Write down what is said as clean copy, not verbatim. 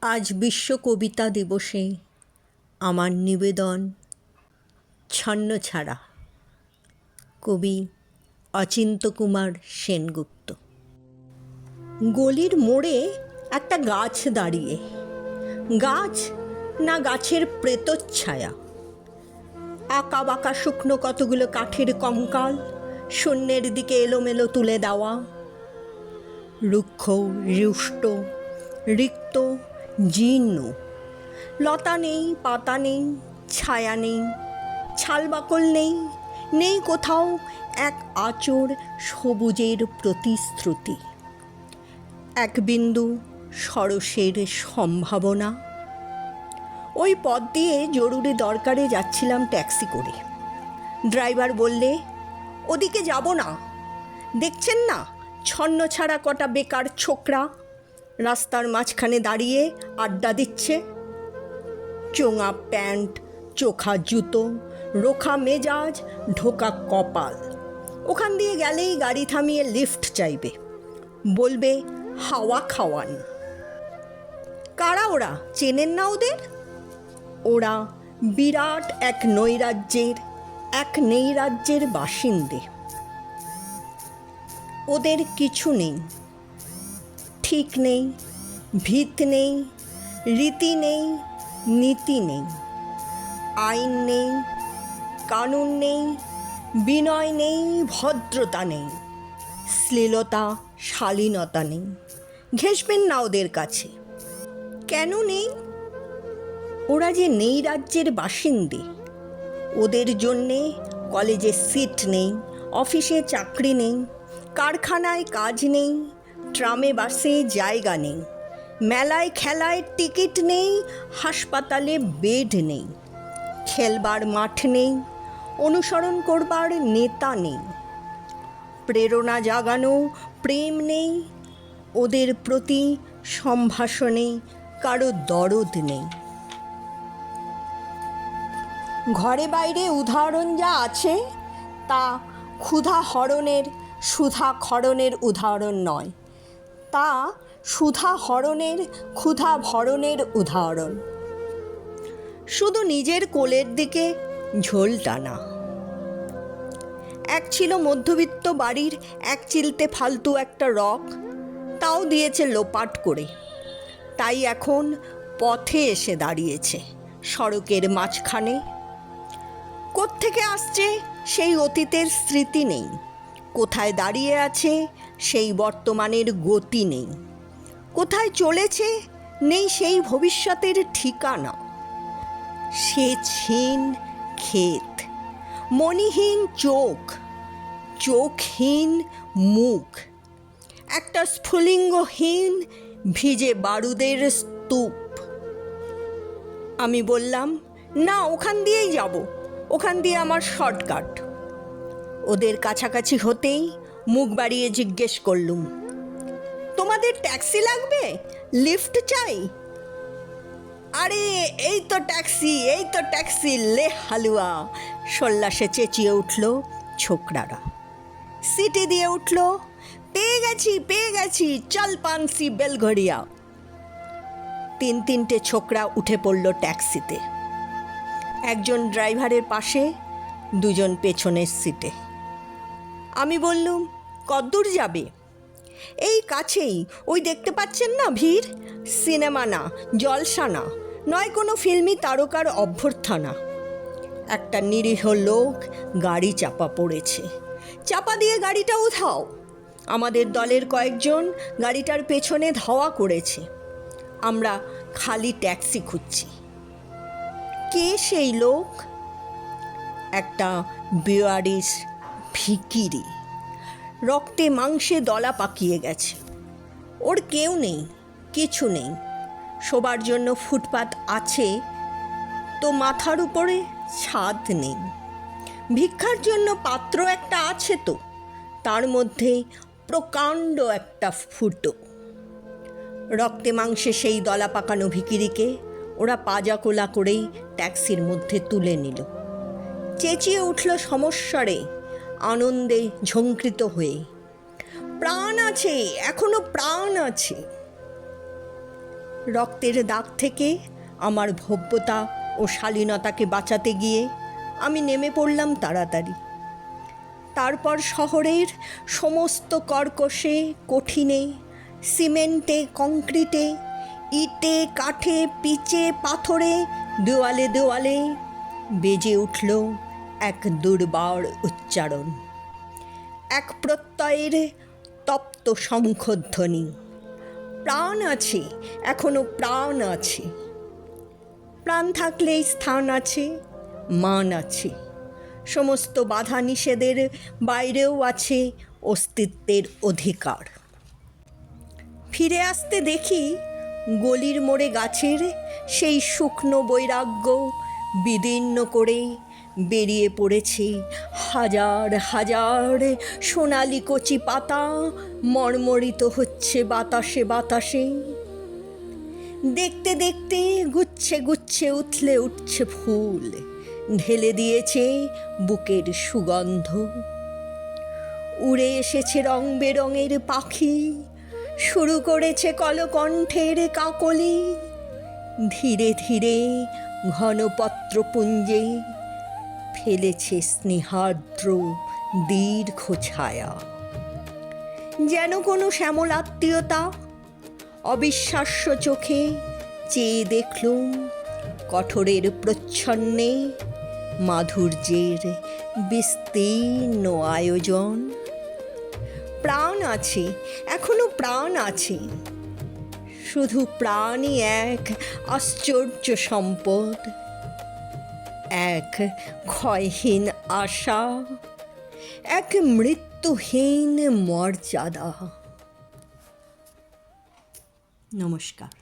আজ বিশ্ব কবিতা দিবসে আমার নিবেদন ছন্নছাড়া, কবি অচিন্ত্যকুমার সেনগুপ্ত। গলির মোড়ে একটা গাছ দাঁড়িয়ে, গাছ না গাছের প্রেতচ্ছায়া, আঁকা বাঁকা শুকনো কতগুলো কাঠের কঙ্কাল শূন্যের দিকে এলোমেলো তুলে দেওয়া, রুক্ষ রুষ্ট রিক্ত জীর্ণ, লতা নেই, পাতা নেই, ছায়া নেই, ছালবাকল নেই, নেই কোথাও এক আঁচড় সবুজের প্রতিশ্রুতি, এক বিন্দু সরসের সম্ভাবনা। ওই পথ দিয়ে জরুরি দরকারে যাচ্ছিলাম ট্যাক্সি করে। ড্রাইভার বললে, ওদিকে যাব না, দেখছেন না ছন্নছাড়া কটা বেকার ছোকরা রাস্তার মাঝখানে দাঁড়িয়ে আড্ডা দিচ্ছে। চোঙা প্যান্ট, চোখা জুতো, রোখা মেজাজ, ঢোকা কপাল। ওখান দিয়ে গেলেই গাড়ি থামিয়ে লিফট চাইবে, বলবে হাওয়া খাওয়ান। কারা ওরা, চেনেন না ওদের? ওরা বিরাট এক নৈরাজ্যের বাসিন্দে। ওদের কিছু নেই, ঠিক নেই, ভিত নেই, রীতি নেই, নীতি নেই, আইন নেই, কানুন নেই, বিনয় নেই, ভদ্রতা নেই, শ্লীলতা শালীনতা নেই। ঘেঁষবেন না ওদের কাছে। কেন নেই? ওরা যে নেই রাজ্যের বাসিন্দে। ওদের জন্যে কলেজে সিট নেই, অফিসে চাকরি নেই, কারখানায় কাজ নেই, ট্রামে বাসে জায়গা নেই, মেলায় খেলায় টিকিট নেই, হাসপাতালে বেড নেই, খেলবার মাঠ নেই, অনুসরণ করবার নেতা নেই, প্রেরণা জাগানো প্রেম নেই, ওদের প্রতি সম্ভাষণে কারো দরদ নেই। ঘরে বাইরে উদাহরণ যা আছে তা ক্ষুধা হরণের সুধা ক্ষরণের উদাহরণ নয়, তা সুধা হরণের ক্ষুধা ভরণের উদাহরণ। শুধু নিজের কোলের দিকে ঝোল টানা। এক ছিল মধ্যবিত্ত বাড়ির এক চিলতে ফালতু একটা রক, তাও দিয়েছে লোপাট করে। তাই এখন পথে এসে দাঁড়িয়েছে, সড়কের মাঝখানে। কোত্থেকে আসছে সেই অতীতের স্মৃতি নেই, কোথায় দাঁড়িয়ে আছে সেই বর্তমানের গতি নেই, কোথায় চলেছে নেই সেই ভবিষ্যতের ঠিকানা। সেচহীন ক্ষেত, মণিহীন চোখ, চোখহীন মুখ, একটা স্ফুলিঙ্গহীন ভিজে বারুদের স্তূপ। আমি বললাম, না, ওখান দিয়েই যাব, ওখান দিয়ে আমার শর্টকাট। ওদের কাছাকাছি হতেই মুখ বাড়িয়ে জিজ্ঞেস করলুম, তোমাদের ট্যাক্সি লাগবে, লিফট চাই? আরে এই তো ট্যাক্সি, এই তো ট্যাক্সি, লে হালুয়া, সল্লাসে চেঁচিয়ে উঠল ছোকরারা। সিটি দিয়ে উঠল, পেয়ে গেছি, চল পানসি বেলঘড়িয়া। তিনটে ছোকরা উঠে পড়ল ট্যাক্সিতে, একজন ড্রাইভারের পাশে, দুজন পেছনের সিটে। আমি বললুম, কদ্দূর যাবে? এই কাছেই, ওই দেখতে পাচ্ছেন না ভিড়, সিনেমা না, জলসা না, নয় কোনো ফিল্মি তারকার অভ্যর্থনা। একটা নিরীহ লোক গাড়ি চাপা পড়েছে, চাপা দিয়ে গাড়িটা উঠাও। আমাদের দলের কয়েকজন গাড়িটার পেছনে ধাওয়া করেছে। আমরা খালি ট্যাক্সি খুঁজছি। কে সেই লোক? একটা বেওয়ারিশ ভিখিরি, রক্তে মাংসে দলা পাকিয়ে গেছে। ওর কেউ নেই, কিছু নেই। শোবার জন্য ফুটপাত আছে তো মাথার উপরে ছাদ নেই। ভিক্ষার জন্য পাত্র একটা আছে তো, তার মধ্যে প্রকাণ্ড একটা ফুটো। রক্তে মাংসে সেই দলা পাকানো ভিখিরিকে ওরা পাজা কোলা করেই ট্যাক্সির মধ্যে তুলে নিল। চেঁচিয়ে উঠল সমস্বরে, আনন্দে ঝঙ্কৃত হয়ে, প্রাণ আছে, এখনো প্রাণ আছে। রক্তের দাগ থেকে আমার ভব্যতা ও শালীনতাকে বাঁচাতে গিয়ে আমি নেমে পড়লাম তাড়াতাড়ি। তারপর শহরের সমস্ত কর্কশে, কঠিনে, সিমেন্টে, কংক্রিটে, ইটে, কাঠে, পিচে, পাথরে, দেওয়ালে দেওয়ালে বেজে উঠল এক দুর্বার উচ্চারণ, এক প্রত্যয়ের তপ্ত শঙ্খধ্বনি। প্রাণ আছে, এখনো প্রাণ আছে। প্রাণ থাকলেই স্থান আছে, মান আছে। সমস্ত বাধা নিষেধের বাইরেও আছে অস্তিত্বের অধিকার। ফিরে আসতে দেখি গলির মোড়ে গাছের সেই শুকনো বৈরাগ্য বিদীর্ণ করে বেরিয়ে পড়েছে হাজার হাজার সোনালি কচি পাতা, মর্মরিত হচ্ছে বাতাসে বাতাসে। দেখতে দেখতে গুচ্ছে গুচ্ছে উথলে উঠছে ফুল, ঢেলে দিয়েছে বুকের সুগন্ধ। উড়ে এসেছে রং বেরঙের পাখি, শুরু করেছে কলকণ্ঠের কাকলি। ধীরে ধীরে ঘনপত্রপুঞ্জে ফেলেছে স্নেহার্দ্র দীর্ঘ ছায়া। যেন কোনো শ্যামলাত্মীয়তা। অবিশ্বাস্য চোখে চেয়ে দেখলুম কঠোরের প্রচ্ছন্নে মাধুর্যের বিস্তীর্ণ আয়োজন। প্রাণ আছে, এখনো প্রাণ আছে। শুধু প্রাণই এক আশ্চর্য সম্পদ, এক ক্ষয়হীন আশা, এক মৃত্যুহীন মর্যাদা। নমস্কার।